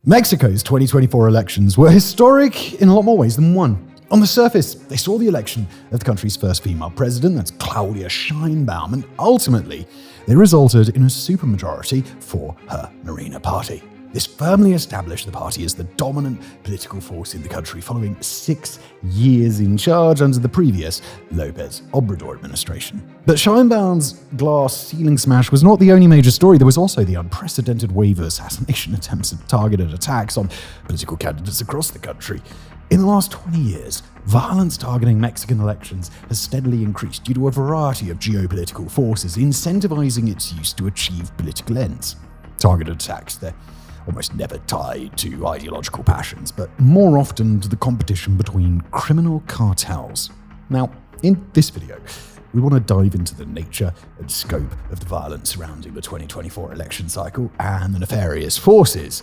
Mexico's 2024 elections were historic in a lot more ways than one. On the surface, they saw the election of the country's first female president, that's Claudia Sheinbaum, and ultimately, they resulted in a supermajority for her Morena party. This firmly established the party as the dominant political force in the country following 6 years in charge under the previous López Obrador administration. But Sheinbaum's glass ceiling smash was not the only major story. There was also the unprecedented wave of assassination attempts and targeted attacks on political candidates across the country. In the last 20 years, violence targeting Mexican elections has steadily increased due to a variety of geopolitical forces incentivizing its use to achieve political ends. Targeted attacks, they're almost never tied to ideological passions, but more often to the competition between criminal cartels. Now, in this video, we want to dive into the nature and scope of the violence surrounding the 2024 election cycle and the nefarious forces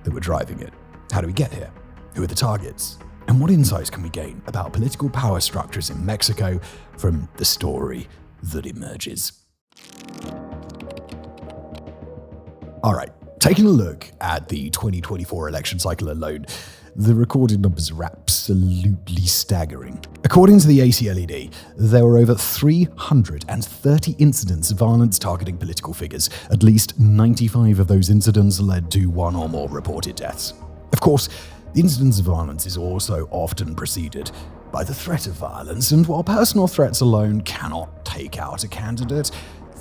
that were driving it. How do we get here? Who are the targets? And what insights can we gain about political power structures in Mexico from the story that emerges? All right. Taking a look at the 2024 election cycle alone, the recorded numbers are absolutely staggering. According to the ACLED, there were over 330 incidents of violence targeting political figures. At least 95 of those incidents led to one or more reported deaths. Of course, the incidence of violence is also often preceded by the threat of violence, and while personal threats alone cannot take out a candidate,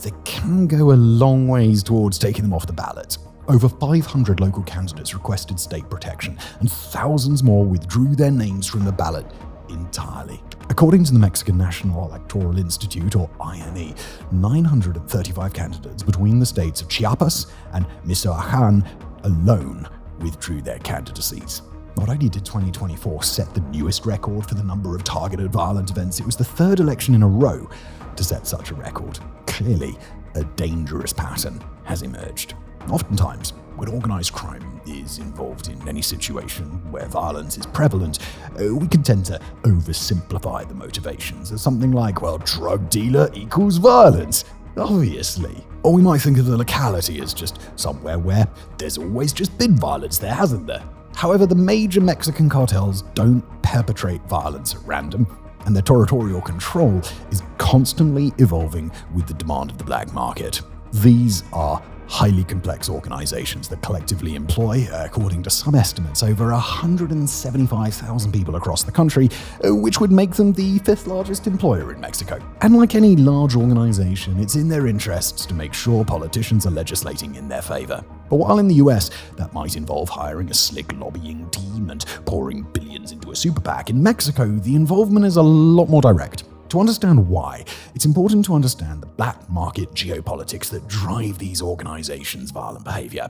they can go a long ways towards taking them off the ballot. Over 500 local candidates requested state protection, and thousands more withdrew their names from the ballot entirely. According to the Mexican National Electoral Institute, or INE, 935 candidates between the states of Chiapas and Michoacán alone withdrew their candidacies. Not only did 2024 set the newest record for the number of targeted violent events, it was the third election in a row to set such a record. Clearly, a dangerous pattern has emerged. Oftentimes, when organized crime is involved in any situation where violence is prevalent, we can tend to oversimplify the motivations as something like, well, drug dealer equals violence, obviously. Or we might think of the locality as just somewhere where there's always just been violence there, hasn't there? However, the major Mexican cartels don't perpetrate violence at random, and their territorial control is constantly evolving with the demand of the black market. These are highly complex organizations that collectively employ, according to some estimates, over 175,000 people across the country, which would make them the 5th largest employer in Mexico. And like any large organization, it's in their interests to make sure politicians are legislating in their favor. But while in the US, that might involve hiring a slick lobbying team and pouring billions into a super PAC, in Mexico, the involvement is a lot more direct. To understand why, it's important to understand the black market geopolitics that drive these organizations' violent behavior.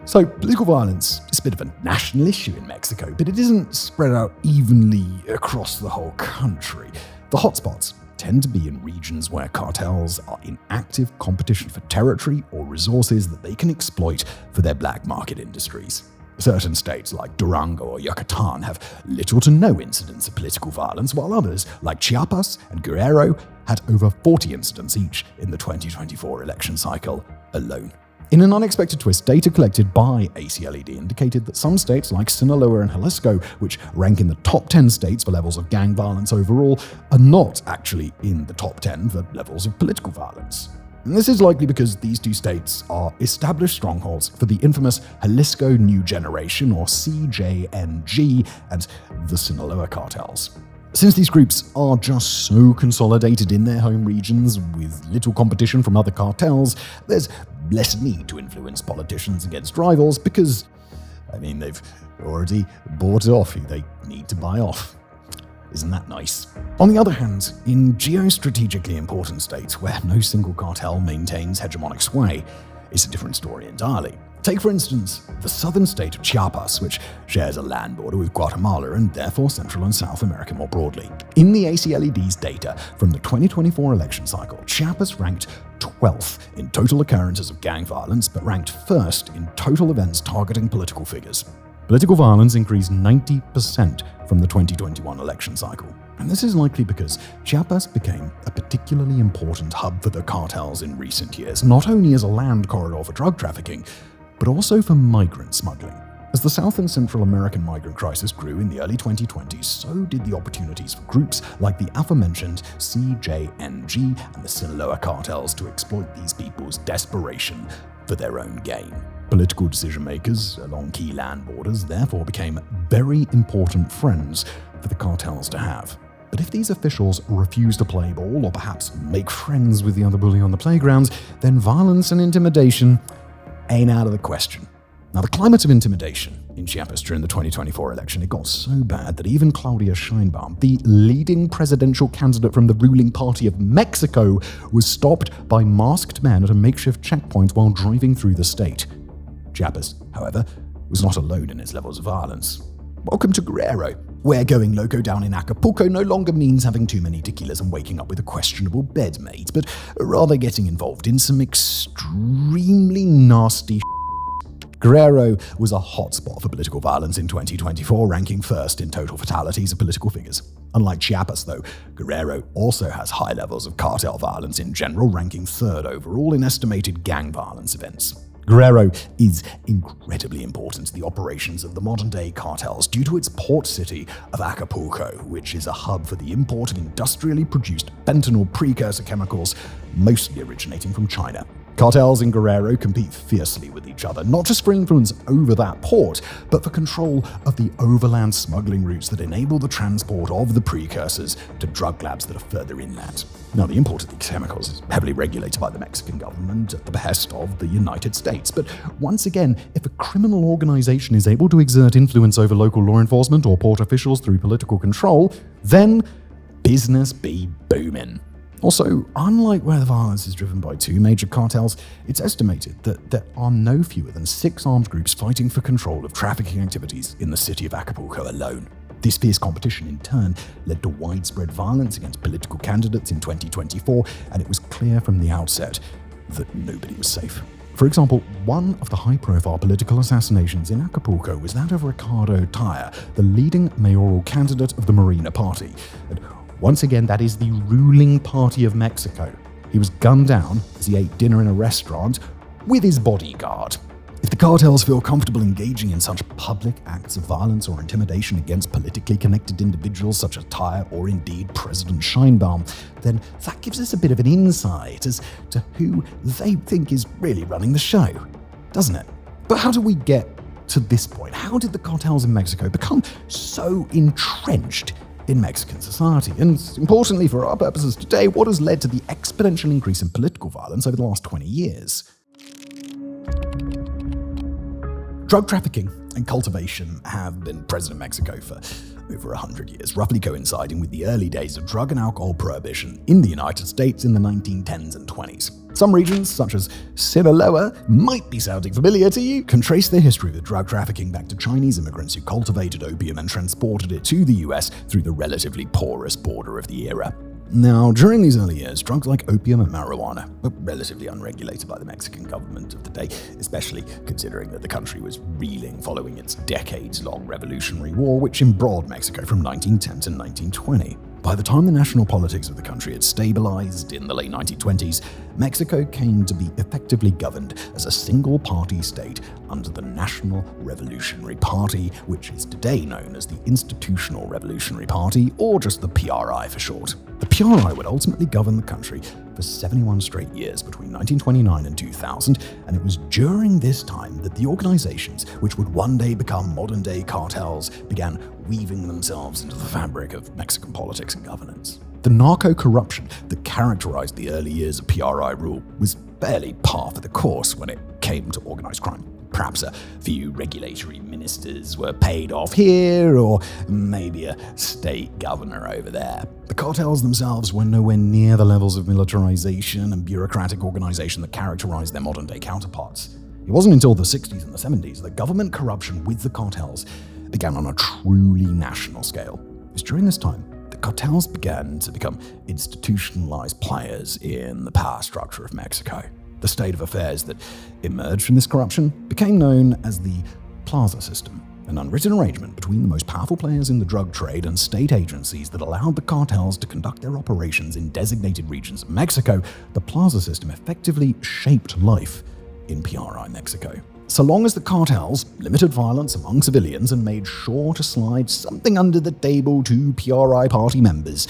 So, political violence is a bit of a national issue in Mexico, but it isn't spread out evenly across the whole country. The hotspots tend to be in regions where cartels are in active competition for territory or resources that they can exploit for their black market industries. Certain states like Durango or Yucatan have little to no incidents of political violence, while others, like Chiapas and Guerrero, had over 40 incidents each in the 2024 election cycle alone. In an unexpected twist, data collected by ACLED indicated that some states like Sinaloa and Jalisco, which rank in the top 10 states for levels of gang violence overall, are not actually in the top 10 for levels of political violence. And this is likely because these two states are established strongholds for the infamous Jalisco New Generation, or CJNG, and the Sinaloa cartels. Since these groups are just so consolidated in their home regions with little competition from other cartels, there's less need to influence politicians against rivals because, they've already bought off who they need to buy off. Isn't that nice? On the other hand, in geostrategically important states where no single cartel maintains hegemonic sway, it's a different story entirely. Take, for instance, the southern state of Chiapas, which shares a land border with Guatemala and therefore Central and South America more broadly. In the ACLED's data from the 2024 election cycle, Chiapas ranked 12th in total occurrences of gang violence, but ranked 1st in total events targeting political figures. Political violence increased 90% from the 2021 election cycle. And this is likely because Chiapas became a particularly important hub for the cartels in recent years, not only as a land corridor for drug trafficking, but also for migrant smuggling. As the South and Central American migrant crisis grew in the early 2020s, so did the opportunities for groups like the aforementioned CJNG and the Sinaloa cartels to exploit these people's desperation for their own gain. Political decision-makers along key land borders therefore became very important friends for the cartels to have. But if these officials refuse to play ball or perhaps make friends with the other bully on the playgrounds, then violence and intimidation ain't out of the question. Now, the climate of intimidation in Chiapas during the 2024 election, it got so bad that even Claudia Sheinbaum, the leading presidential candidate from the ruling party of Mexico, was stopped by masked men at a makeshift checkpoint while driving through the state. Chiapas, however, was not alone in its levels of violence. Welcome to Guerrero, where going loco down in Acapulco no longer means having too many tequilas and waking up with a questionable bedmate, but rather getting involved in some extremely nasty Guerrero was a hotspot for political violence in 2024, ranking first in total fatalities of political figures. Unlike Chiapas, though, Guerrero also has high levels of cartel violence in general, ranking third overall in estimated gang violence events. Guerrero is incredibly important to the operations of the modern-day cartels due to its port city of Acapulco, which is a hub for the import of industrially produced fentanyl precursor chemicals, mostly originating from China. Cartels in Guerrero compete fiercely with each other, not just for influence over that port, but for control of the overland smuggling routes that enable the transport of the precursors to drug labs that are further inland. Now, the import of these chemicals is heavily regulated by the Mexican government at the behest of the United States. But once again, if a criminal organization is able to exert influence over local law enforcement or port officials through political control, then business be booming. Also, unlike where the violence is driven by two major cartels, it's estimated that there are no fewer than 6 armed groups fighting for control of trafficking activities in the city of Acapulco alone. This fierce competition, in turn, led to widespread violence against political candidates in 2024, and it was clear from the outset that nobody was safe. For example, one of the high-profile political assassinations in Acapulco was that of Ricardo Taya, the leading mayoral candidate of the Morena Party. And once again, that is the ruling party of Mexico. He was gunned down as he ate dinner in a restaurant with his bodyguard. If the cartels feel comfortable engaging in such public acts of violence or intimidation against politically connected individuals such as Taya or indeed President Sheinbaum, then that gives us a bit of an insight as to who they think is really running the show, doesn't it? But how do we get to this point? How did the cartels in Mexico become so entrenched in Mexican society? And importantly for our purposes today, what has led to the exponential increase in political violence over the last 20 years? Drug trafficking and cultivation have been present in Mexico for over 100 years, roughly coinciding with the early days of drug and alcohol prohibition in the United States in the 1910s and 20s. Some regions, such as Sinaloa, might be sounding familiar to you, can trace their history with drug trafficking back to Chinese immigrants who cultivated opium and transported it to the US through the relatively porous border of the era. Now, during these early years, drugs like opium and marijuana were relatively unregulated by the Mexican government of the day, especially considering that the country was reeling following its decades-long Revolutionary War, which embroiled Mexico from 1910 to 1920. By the time the national politics of the country had stabilized in the late 1920s, Mexico came to be effectively governed as a single-party state under the National Revolutionary Party, which is today known as the Institutional Revolutionary Party, or just the PRI for short. The PRI would ultimately govern the country for 71 straight years between 1929 and 2000, and it was during this time that the organizations, which would one day become modern-day cartels, began weaving themselves into the fabric of Mexican politics and governance. The narco-corruption that characterized the early years of PRI rule was barely par for the course when it came to organized crime. Perhaps a few regulatory ministers were paid off here, or maybe a state governor over there. The cartels themselves were nowhere near the levels of militarization and bureaucratic organization that characterized their modern-day counterparts. It wasn't until the 60s and the 70s that government corruption with the cartels began on a truly national scale. It was during this time the cartels began to become institutionalized players in the power structure of Mexico. The state of affairs that emerged from this corruption became known as the plaza system. an unwritten arrangement between the most powerful players in the drug trade and state agencies that allowed the cartels to conduct their operations in designated regions of Mexico. The Plaza system effectively shaped life in PRI Mexico. So long as the cartels limited violence among civilians and made sure to slide something under the table to PRI party members,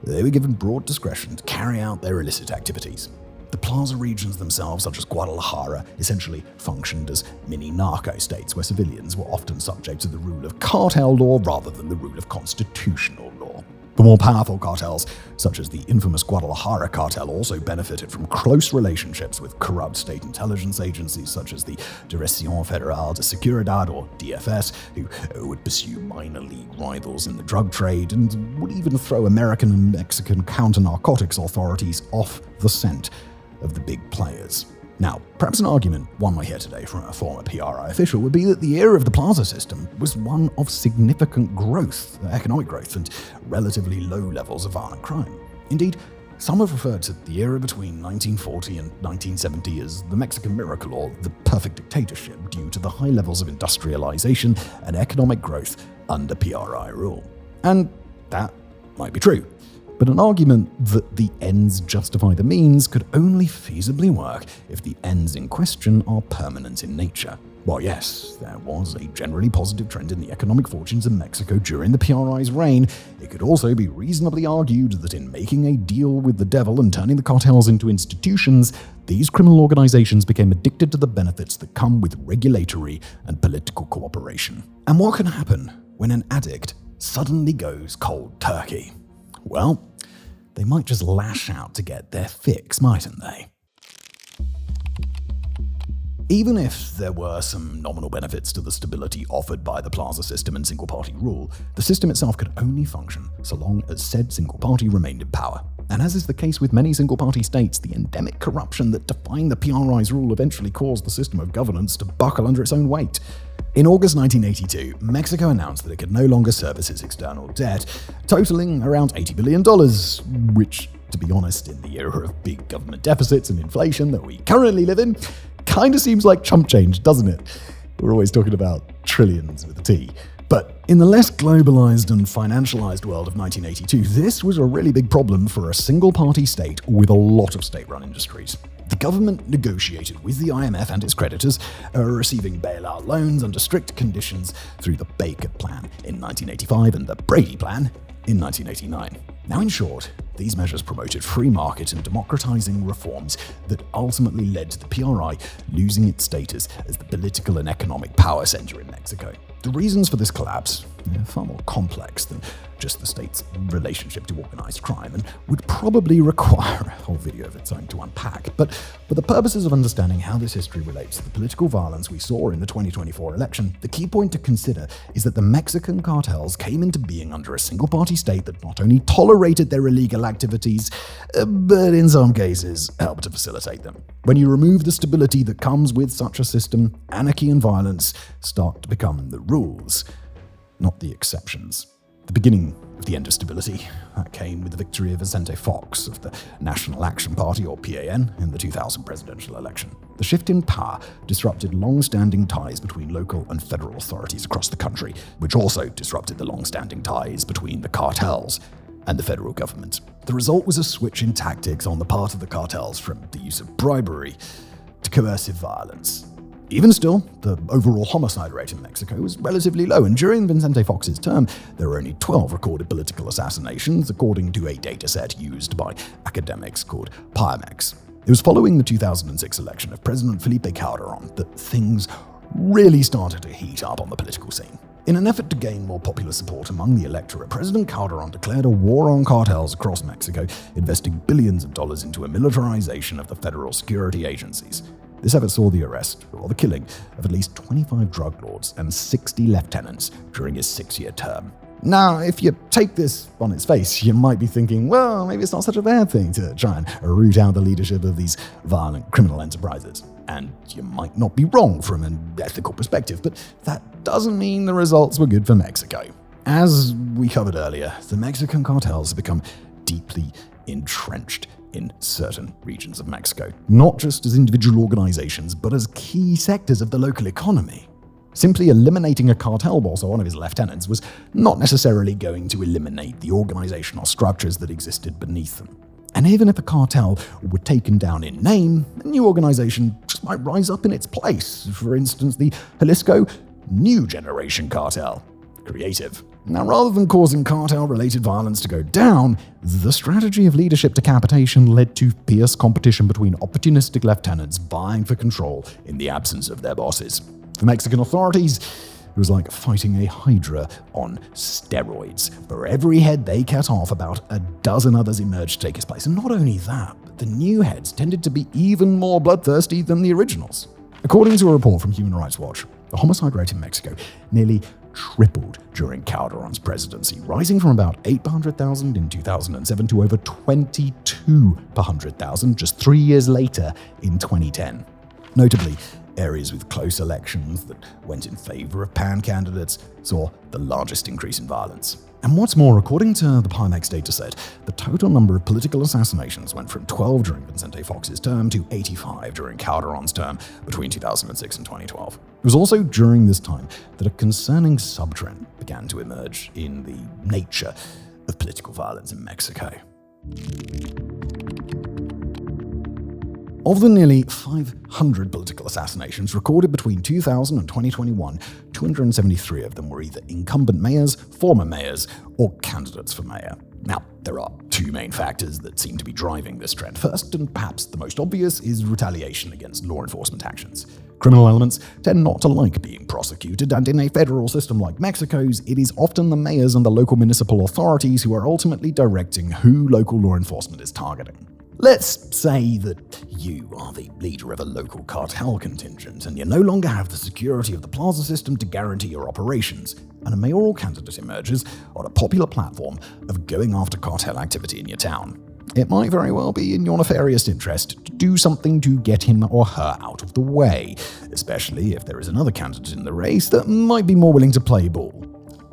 they were given broad discretion to carry out their illicit activities. The Plaza regions themselves, such as Guadalajara, essentially functioned as mini narco-states where civilians were often subject to the rule of cartel law rather than the rule of constitutional law. The more powerful cartels, such as the infamous Guadalajara cartel, also benefited from close relationships with corrupt state intelligence agencies such as the Dirección Federal de Seguridad, or DFS, who would pursue minor league rivals in the drug trade and would even throw American and Mexican counter-narcotics authorities off the scent of the big players. Now, perhaps an argument one might hear today from a former PRI official would be that the era of the Plaza system was one of significant growth, economic growth, and relatively low levels of violent crime. Indeed, some have referred to the era between 1940 and 1970 as the Mexican miracle or the perfect dictatorship due to the high levels of industrialization and economic growth under PRI rule. And that might be true. But an argument that the ends justify the means could only feasibly work if the ends in question are permanent in nature. While yes, there was a generally positive trend in the economic fortunes of Mexico during the PRI's reign, it could also be reasonably argued that in making a deal with the devil and turning the cartels into institutions, these criminal organizations became addicted to the benefits that come with regulatory and political cooperation. And what can happen when an addict suddenly goes cold turkey? Well, they might just lash out to get their fix, mightn't they? Even if there were some nominal benefits to the stability offered by the Plaza system and single-party rule, the system itself could only function so long as said single party remained in power. And as is the case with many single-party states, the endemic corruption that defined the PRI's rule eventually caused the system of governance to buckle under its own weight. In August 1982, Mexico announced that it could no longer service its external debt, totaling around $80 billion, which, to be honest, in the era of big government deficits and inflation that we currently live in, kind of seems like chump change, doesn't it? We're always talking about trillions with a T. But in the less globalized and financialized world of 1982, this was a really big problem for a single-party state with a lot of state-run industries. The government negotiated with the IMF and its creditors, receiving bailout loans under strict conditions through the Baker Plan in 1985 and the Brady Plan in 1989. Now, in short, these measures promoted free market and democratizing reforms that ultimately led to the PRI losing its status as the political and economic power center in Mexico. The reasons for this collapse are far more complex than just the state's relationship to organized crime and would probably require a whole video of its own to unpack. But for the purposes of understanding how this history relates to the political violence we saw in the 2024 election, the key point to consider is that the Mexican cartels came into being under a single-party state that not only tolerated their illegal activities, but in some cases helped to facilitate them. When you remove the stability that comes with such a system, anarchy and violence start to become the rules, not the exceptions. The beginning of the end of stability that came with the victory of Vicente Fox of the National Action Party, or PAN, in the 2000 presidential election. The shift in power disrupted long-standing ties between local and federal authorities across the country, which also disrupted the long-standing ties between the cartels and the federal government. The result was a switch in tactics on the part of the cartels from the use of bribery to coercive violence. Even still, the overall homicide rate in Mexico was relatively low, and during Vicente Fox's term, there were only 12 recorded political assassinations, according to a dataset used by academics called Pymex. It was following the 2006 election of President Felipe Calderon that things really started to heat up on the political scene. In an effort to gain more popular support among the electorate, President Calderon declared a war on cartels across Mexico, investing billions of dollars into a militarization of the federal security agencies. This effort saw the arrest, or the killing, of at least 25 drug lords and 60 lieutenants during his 6-year term. Now, if you take this on its face, you might be thinking, well, maybe it's not such a bad thing to try and root out the leadership of these violent criminal enterprises. And you might not be wrong from an ethical perspective, but that doesn't mean the results were good for Mexico. As we covered earlier, the Mexican cartels have become deeply entrenched in certain regions of Mexico, not just as individual organizations, but as key sectors of the local economy. Simply eliminating a cartel boss or one of his lieutenants was not necessarily going to eliminate the organizational structures that existed beneath them. And even if a cartel were taken down in name, a new organization just might rise up in its place. For instance, the Jalisco New Generation Cartel. Creative. Now, rather than causing cartel-related violence to go down, the strategy of leadership decapitation led to fierce competition between opportunistic lieutenants vying for control in the absence of their bosses. For Mexican authorities, it was like fighting a hydra on steroids. For every head they cut off, about a dozen others emerged to take its place. And not only that, but the new heads tended to be even more bloodthirsty than the originals. According to a report from Human Rights Watch, the homicide rate in Mexico nearly tripled during Calderon's presidency, rising from about 8 per 100,000 in 2007 to over 22 per 100,000 just 3 years later in 2010. Notably, areas with close elections that went in favor of PAN candidates saw the largest increase in violence. And what's more, according to the Pimex dataset, the total number of political assassinations went from 12 during Vicente Fox's term to 85 during Calderon's term between 2006 and 2012. It was also during this time that a concerning subtrend began to emerge in the nature of political violence in Mexico. Of the nearly 500 political assassinations recorded between 2000 and 2021, 273 of them were either incumbent mayors, former mayors, or candidates for mayor. Now, there are two main factors that seem to be driving this trend. First, and perhaps the most obvious, is retaliation against law enforcement actions. Criminal elements tend not to like being prosecuted, and in a federal system like Mexico's, it is often the mayors and the local municipal authorities who are ultimately directing who local law enforcement is targeting. Let's say that you are the leader of a local cartel contingent and you no longer have the security of the plaza system to guarantee your operations, and a mayoral candidate emerges on a popular platform of going after cartel activity in your town. It might very well be in your nefarious interest to do something to get him or her out of the way, especially if there is another candidate in the race that might be more willing to play ball.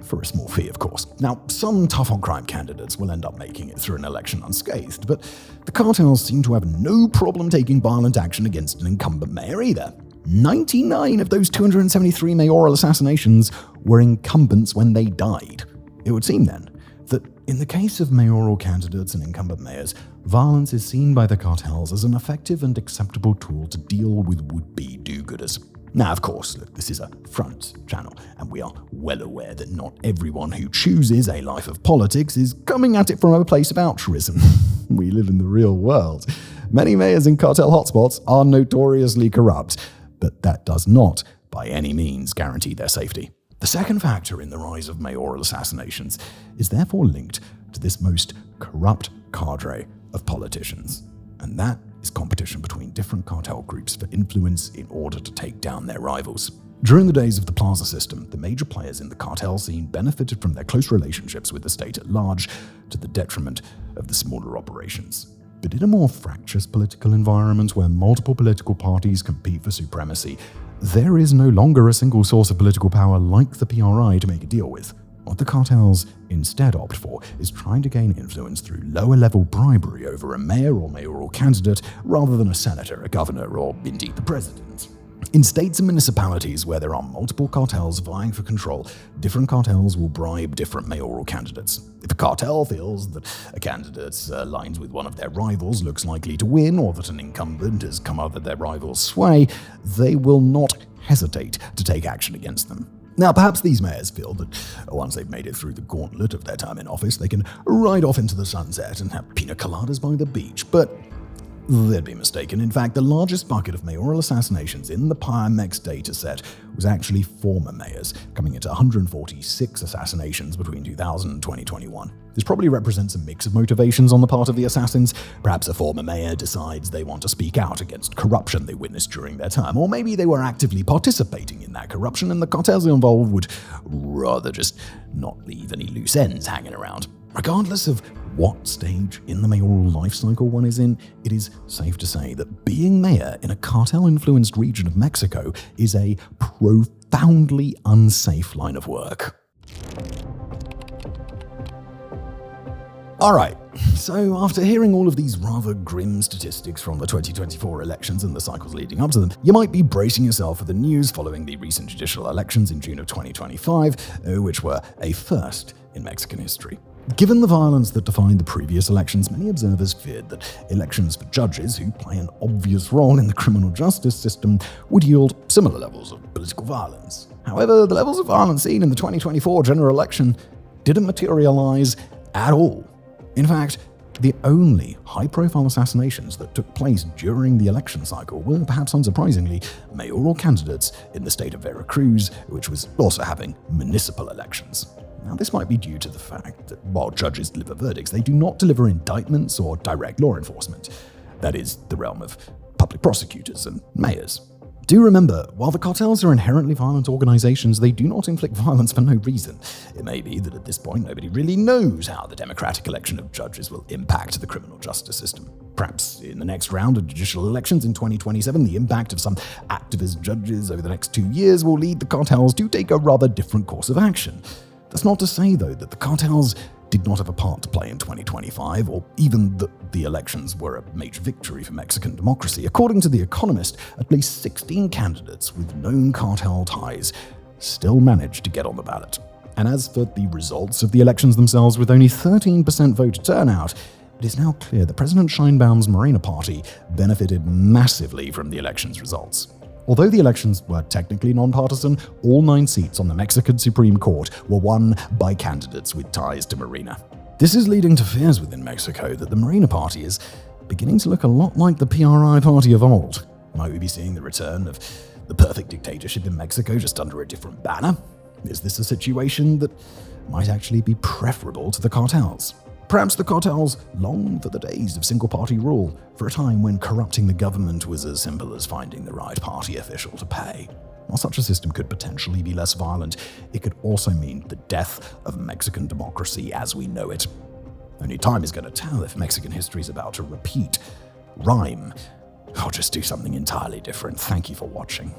For a small fee, of course. Now, some tough-on-crime candidates will end up making it through an election unscathed, but the cartels seem to have no problem taking violent action against an incumbent mayor either. 99 of those 273 mayoral assassinations were incumbents when they died. It would seem, then, that in the case of mayoral candidates and incumbent mayors, violence is seen by the cartels as an effective and acceptable tool to deal with would-be do-gooders. Now, of course, look, this is a front channel, and we are well aware that not everyone who chooses a life of politics is coming at it from a place of altruism. We live in the real world. Many mayors in cartel hotspots are notoriously corrupt, but that does not, by any means, guarantee their safety. The second factor in the rise of mayoral assassinations is therefore linked to this most corrupt cadre of politicians, and that is competition between different cartel groups for influence in order to take down their rivals. During the days of the plaza system, the major players in the cartel scene benefited from their close relationships with the state at large, to the detriment of the smaller operations. But in a more fractious political environment where multiple political parties compete for supremacy, there is no longer a single source of political power like the PRI to make a deal with. What the cartels instead opt for is trying to gain influence through lower-level bribery over a mayor or mayoral candidate rather than a senator, a governor, or indeed the president. In states and municipalities where there are multiple cartels vying for control, different cartels will bribe different mayoral candidates. If a cartel feels that a candidate aligns with one of their rivals looks likely to win, or that an incumbent has come under their rival's sway, they will not hesitate to take action against them. Now, perhaps these mayors feel that once they've made it through the gauntlet of their time in office, they can ride off into the sunset and have pina coladas by the beach, but they'd be mistaken. In fact, the largest bucket of mayoral assassinations in the Pimex dataset was actually former mayors, coming into 146 assassinations between 2000 and 2021. This probably represents a mix of motivations on the part of the assassins. Perhaps a former mayor decides they want to speak out against corruption they witnessed during their term, or maybe they were actively participating in that corruption and the cartels involved would rather just not leave any loose ends hanging around. Regardless of what stage in the mayoral life cycle one is in, it is safe to say that being mayor in a cartel-influenced region of Mexico is a profoundly unsafe line of work. Alright, so after hearing all of these rather grim statistics from the 2024 elections and the cycles leading up to them, you might be bracing yourself for the news following the recent judicial elections in June of 2025, which were a first in Mexican history. Given the violence that defined the previous elections, many observers feared that elections for judges, who play an obvious role in the criminal justice system, would yield similar levels of political violence. However, the levels of violence seen in the 2024 general election didn't materialize at all. In fact, the only high-profile assassinations that took place during the election cycle were, perhaps unsurprisingly, mayoral candidates in the state of Veracruz, which was also having municipal elections. Now, this might be due to the fact that while judges deliver verdicts, they do not deliver indictments or direct law enforcement. That is the realm of public prosecutors and mayors. Do remember, while the cartels are inherently violent organizations, they do not inflict violence for no reason. It may be that at this point nobody really knows how the democratic election of judges will impact the criminal justice system. Perhaps in the next round of judicial elections in 2027, the impact of some activist judges over the next 2 years will lead the cartels to take a rather different course of action. That's not to say, though, that the cartels did not have a part to play in 2025, or even that the elections were a major victory for Mexican democracy. According to The Economist, at least 16 candidates with known cartel ties still managed to get on the ballot. And as for the results of the elections themselves, with only 13% voter turnout, it is now clear that President Sheinbaum's Morena party benefited massively from the election's results. Although the elections were technically nonpartisan, all 9 seats on the Mexican Supreme Court were won by candidates with ties to Morena. This is leading to fears within Mexico that the Morena party is beginning to look a lot like the PRI party of old. Might we be seeing the return of the perfect dictatorship in Mexico just under a different banner? Is this a situation that might actually be preferable to the cartels? Perhaps the cartels long for the days of single-party rule, for a time when corrupting the government was as simple as finding the right party official to pay. While such a system could potentially be less violent, it could also mean the death of Mexican democracy as we know it. Only time is going to tell if Mexican history is about to repeat, rhyme, or just do something entirely different. Thank you for watching.